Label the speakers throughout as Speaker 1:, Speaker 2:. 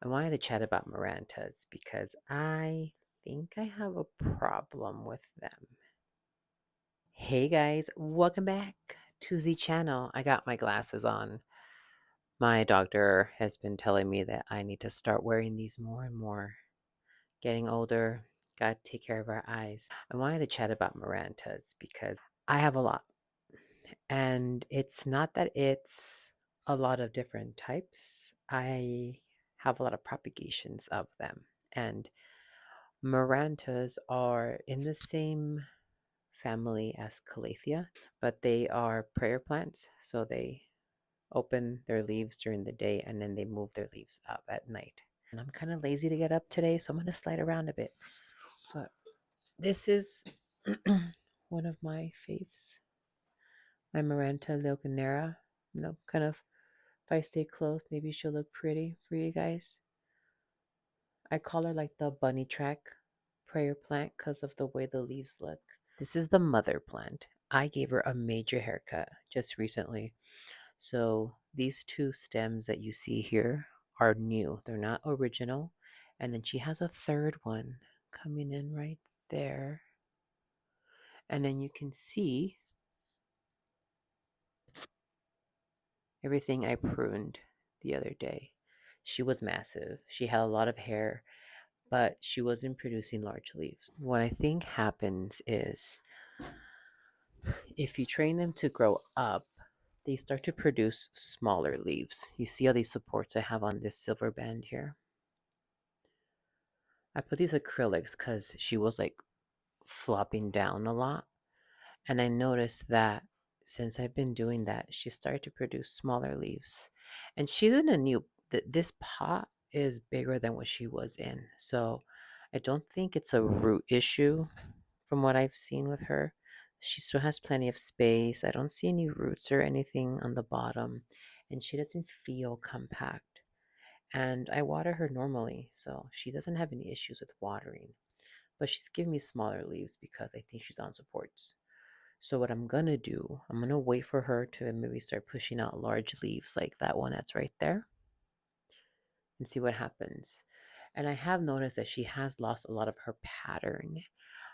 Speaker 1: I wanted to chat about Marantas because I think I have a problem with them. Hey guys, welcome back to the channel. I got my glasses on. My doctor has been telling me that I need to start wearing these more and more. Getting older, gotta take care of our eyes. I wanted to chat about Marantas because I have a lot. And it's not that it's a lot of different types. I have a lot of propagations of them. And Marantas are in the same family as Calathea, but they are prayer plants. So they open their leaves during the day and then they move their leaves up at night. And I'm kind of lazy to get up today, so I'm going to slide around a bit. But this is one of my faves. My Maranta Leuconeura. Kind of, if I stay close, maybe she'll look pretty for you guys. I call her like the bunny track prayer plant because of the way the leaves look. This is the mother plant. I gave her a major haircut just recently. So these two stems that you see here are new. They're not original. And then she has a third one coming in right there. And then you can see everything I pruned the other day. She was massive. She had a lot of hair, but she wasn't producing large leaves. What I think happens is if you train them to grow up, they start to produce smaller leaves. You see all these supports I have on this silver band here? I put these acrylics because she was like flopping down a lot. And I noticed that since I've been doing that, she started to produce smaller leaves. And she's in a new, this pot is bigger than what she was in. So I don't think it's a root issue from what I've seen with her. She still has plenty of space. I don't see any roots or anything on the bottom. And she doesn't feel compact. And I water her normally, so she doesn't have any issues with watering. But she's giving me smaller leaves because I think she's on supports. So what I'm gonna do, I'm gonna wait for her to maybe start pushing out large leaves like that one that's right there and see what happens. And I have noticed that she has lost a lot of her pattern.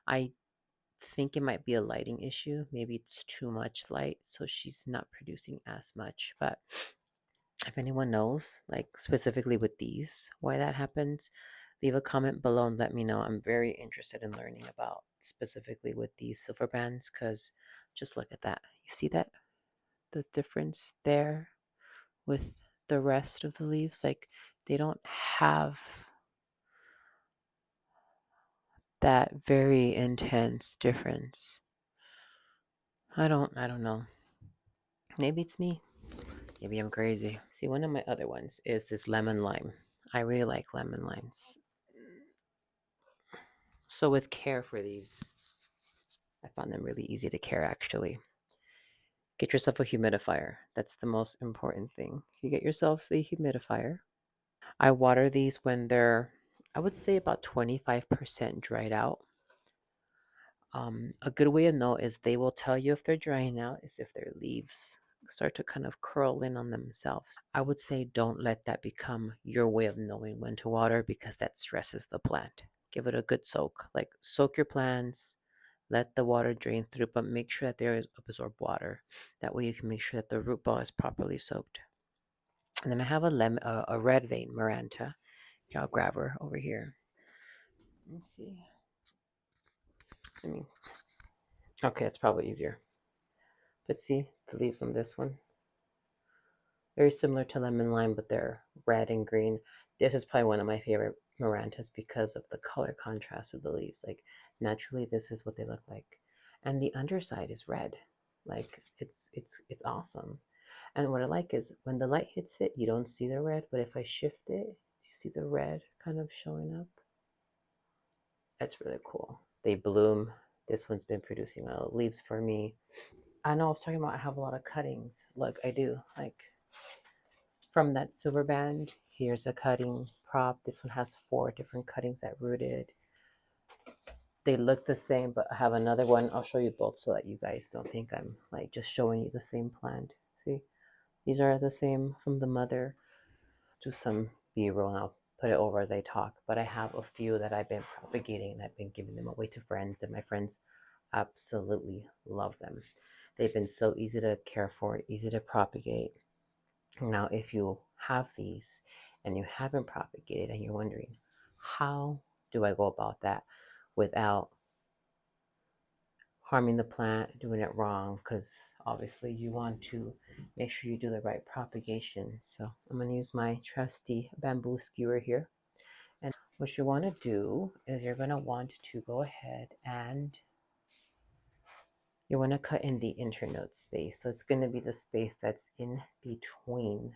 Speaker 1: I think it might be a lighting issue. Maybe it's too much light, so she's not producing as much. But if anyone knows, like specifically with these, why that happens, leave a comment below and let me know. I'm very interested in learning about specifically with these silver bands because just look at that. You see that? The difference there with the rest of the leaves? Like they don't have that very intense difference. I don't know. Maybe it's me. Maybe I'm crazy. See, one of my other ones is this lemon lime. I really like lemon limes. So with care for these, I found them really easy to care actually. Get yourself a humidifier. That's the most important thing. You get yourself a humidifier. I water these when they're, I would say about 25% dried out. A good way to know is they will tell you if they're drying out is if their leaves start to kind of curl in on themselves. I would say don't let that become your way of knowing when to water because that stresses the plant. Give it a good soak. Like soak your plants, let the water drain through, but make sure that they absorb water. That way you can make sure that the root ball is properly soaked. And then I have a red vein Maranta. I'll grab her over here. Let's see. I mean, okay, it's probably easier. But see the leaves on this one? Very similar to lemon lime, but they're red and green. This is probably one of my favorite Marantas because of the color contrast of the leaves. Like naturally, this is what they look like, and the underside is red. Like it's awesome. And what I like is when the light hits it, you don't see the red, but if I shift it, you see the red kind of showing up. That's really cool. They bloom. This one's been producing leaves for me. I know I was talking about I have a lot of cuttings. Look, I do. Like from that silver band, here's a cutting prop. This one has 4 different cuttings that rooted. They look the same, but I have another one. I'll show you both so that you guys don't think I'm like just showing you the same plant. See, these are the same from the mother. Do some B-roll and I'll put it over as I talk, but I have a few that I've been propagating and I've been giving them away to friends, and my friends absolutely love them. They've been so easy to care for, easy to propagate. Now, if you have these and you haven't propagated and you're wondering, how do I go about that without harming the plant, doing it wrong? Because obviously you want to make sure you do the right propagation. So I'm going to use my trusty bamboo skewer here. And what you want to do is you're going to want to go ahead and you want to cut in the internode space. So it's going to be the space that's in between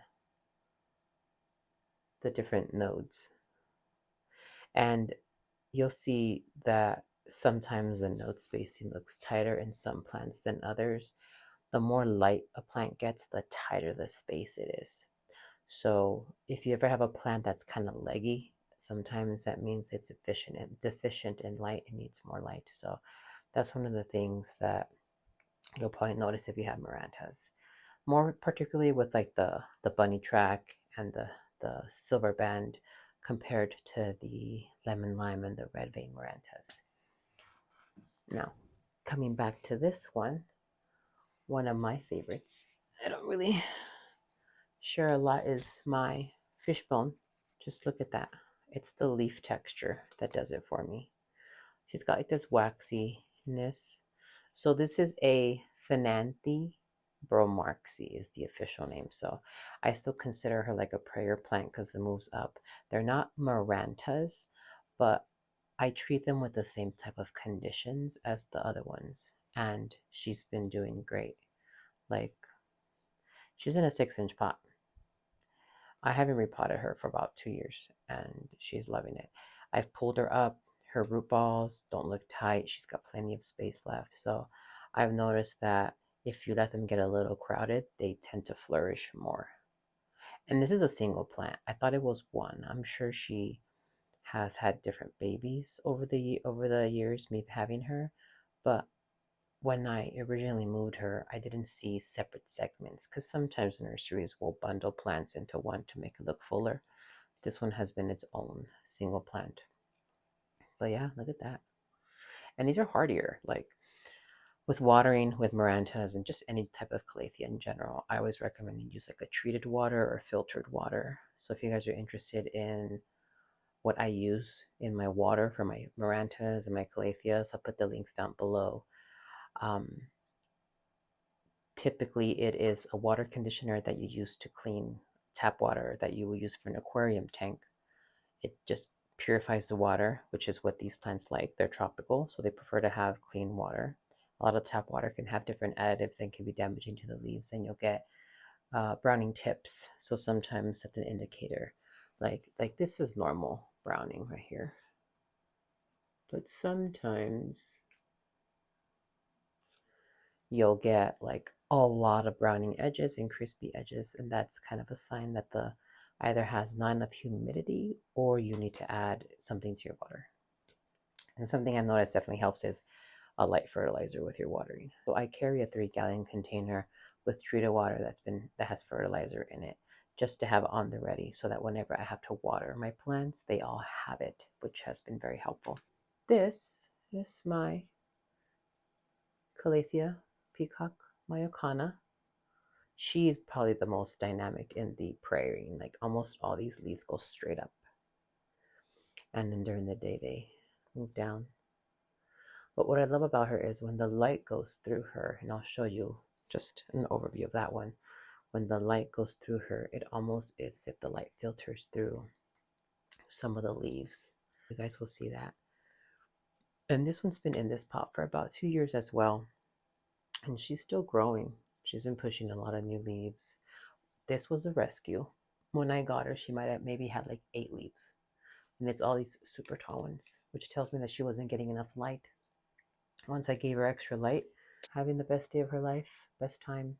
Speaker 1: the different nodes. And you'll see that sometimes the node spacing looks tighter in some plants than others. The more light a plant gets, the tighter the space it is. So if you ever have a plant that's kind of leggy, sometimes that means it's deficient in light and needs more light. So that's one of the things that you'll probably notice if you have Marantas. More particularly with like the bunny track and the silver band compared to the lemon lime and the red vein Marantas. Now, coming back to this one of my favorites, I don't really share a lot, is my Fishbone. Just look at that. It's the leaf texture that does it for me. She's got like this waxiness. So this is a Ctenanthe Marxii is the official name. So I still consider her like a prayer plant because the moves up. They're not Marantas, but I treat them with the same type of conditions as the other ones. And she's been doing great. Like, she's in a 6-inch pot. I haven't repotted her for about 2 years and she's loving it. I've pulled her up. Her root balls don't look tight. She's got plenty of space left. So I've noticed that if you let them get a little crowded, they tend to flourish more. And this is a single plant. I thought it was one. I'm sure she has had different babies over the years, me having her. But when I originally moved her, I didn't see separate segments because sometimes nurseries will bundle plants into one to make it look fuller. This one has been its own single plant. But yeah, look at that. And these are hardier. Like with watering with Marantas and just any type of Calathea in general, I always recommend you use like a treated water or filtered water. So if you guys are interested in what I use in my water for my Marantas and my Calatheas, I'll put the links down below. Um, Typically, it is a water conditioner that you use to clean tap water that you will use for an aquarium tank. It just purifies the water, which is what these plants like. They're tropical, so they prefer to have clean water. A lot of tap water can have different additives and can be damaging to the leaves, and you'll get browning tips. So sometimes that's an indicator. Like this is normal browning right here, but sometimes you'll get like a lot of browning edges and crispy edges, and that's kind of a sign that the either has not enough humidity or you need to add something to your water. And something I've noticed definitely helps is a light fertilizer with your watering. So I carry a 3-gallon container with treated water that has fertilizer in it, just to have on the ready so that whenever I have to water my plants, they all have it, which has been very helpful. This is my Calathea Peacock Mayokana. She's probably the most dynamic in the prairie. Like almost all these leaves go straight up. And then during the day they move down. But what I love about her is when the light goes through her, and I'll show you just an overview of that one. When the light goes through her, it almost is as if the light filters through some of the leaves. You guys will see that. And this one's been in this pot for about 2 years as well. And she's still growing. She's been pushing a lot of new leaves. This was a rescue. When I got her, she might have maybe had like 8 leaves. And it's all these super tall ones, which tells me that she wasn't getting enough light. Once I gave her extra light, having the best day of her life, best time.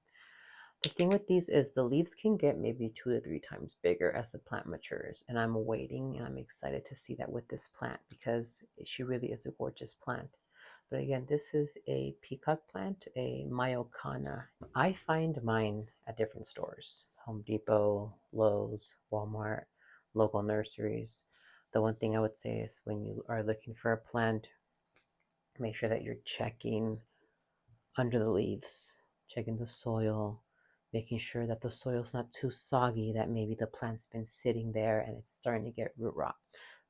Speaker 1: The thing with these is the leaves can get maybe 2 to 3 times bigger as the plant matures. And I'm waiting and I'm excited to see that with this plant because she really is a gorgeous plant. But again, this is a peacock plant, a Mayokana. I find mine at different stores: Home Depot, Lowe's, Walmart. local nurseries. The one thing I would say is when you are looking for a plant, make sure that you're checking under the leaves, checking the soil, making sure that the soil's not too soggy, that maybe the plant's been sitting there and it's starting to get root rot.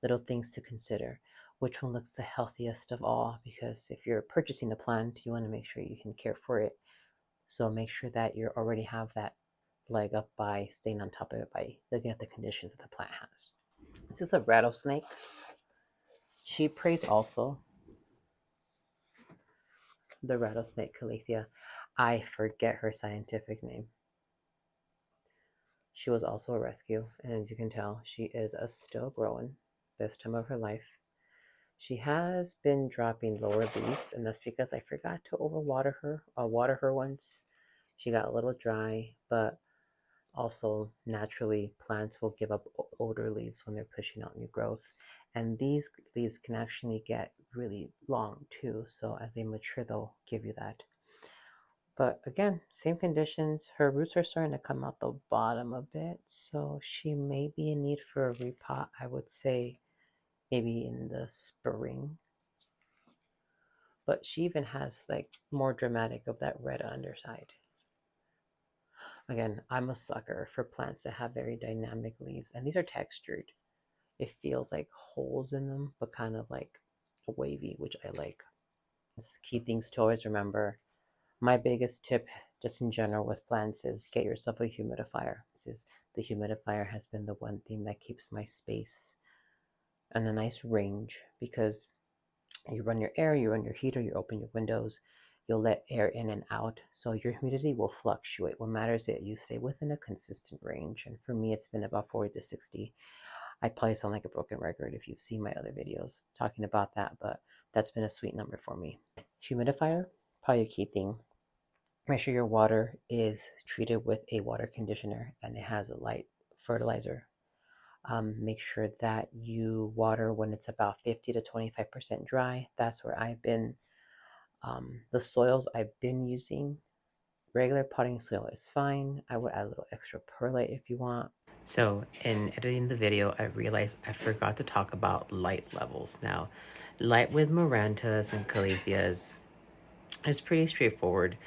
Speaker 1: Little things to consider. Which one looks the healthiest of all? Because if you're purchasing a plant, you want to make sure you can care for it. So make sure that you already have that leg up by staying on top of it by looking at the conditions that the plant has. This is a rattlesnake. She prays also the rattlesnake Calathea. I forget her scientific name. She was also a rescue, and as you can tell, she is a still growing, best time of her life. She has been dropping lower leaves, and that's because I forgot to overwater her. Water her once. She got a little dry, but also naturally plants will give up older leaves when they're pushing out new growth, and these leaves can actually get really long too. So as they mature, they'll give you that. But again, same conditions. Her roots are starting to come out the bottom a bit, so she may be in need for a repot. I would say maybe in the spring. But she even has like more dramatic of that red underside. Again, I'm a sucker for plants that have very dynamic leaves, and these are textured. It feels like holes in them, but kind of like wavy, which I like. It's key things to always remember. My biggest tip, just in general with plants, is get yourself a humidifier. The humidifier has been the one thing that keeps my space in a nice range because you run your air, you run your heater, you open your windows, you'll let air in and out. So your humidity will fluctuate. What matters is that you stay within a consistent range. And for me, it's been about 40 to 60. I probably sound like a broken record if you've seen my other videos talking about that, but that's been a sweet number for me. Humidifier, probably a key thing. Make sure your water is treated with a water conditioner and it has a light fertilizer. Make sure that you water when it's about 50 to 25% dry. That's where I've been. The soils I've been using, regular potting soil is fine. I would add a little extra perlite if you want. So in editing the video, I realized I forgot to talk about light levels. Now, light with Marantas and Calatheas is pretty straightforward.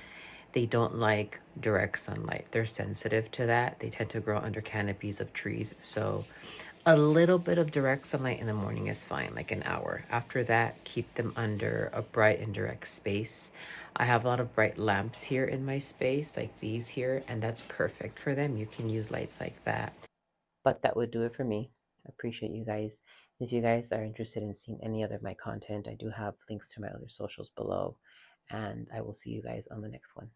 Speaker 1: They don't like direct sunlight. They're sensitive to that. They tend to grow under canopies of trees. So a little bit of direct sunlight in the morning is fine, like an hour. After that, keep them under a bright and direct space. I have a lot of bright lamps here in my space, like these here, and that's perfect for them. You can use lights like that. But that would do it for me. I appreciate you guys. If you guys are interested in seeing any other of my content, I do have links to my other socials below. And I will see you guys on the next one.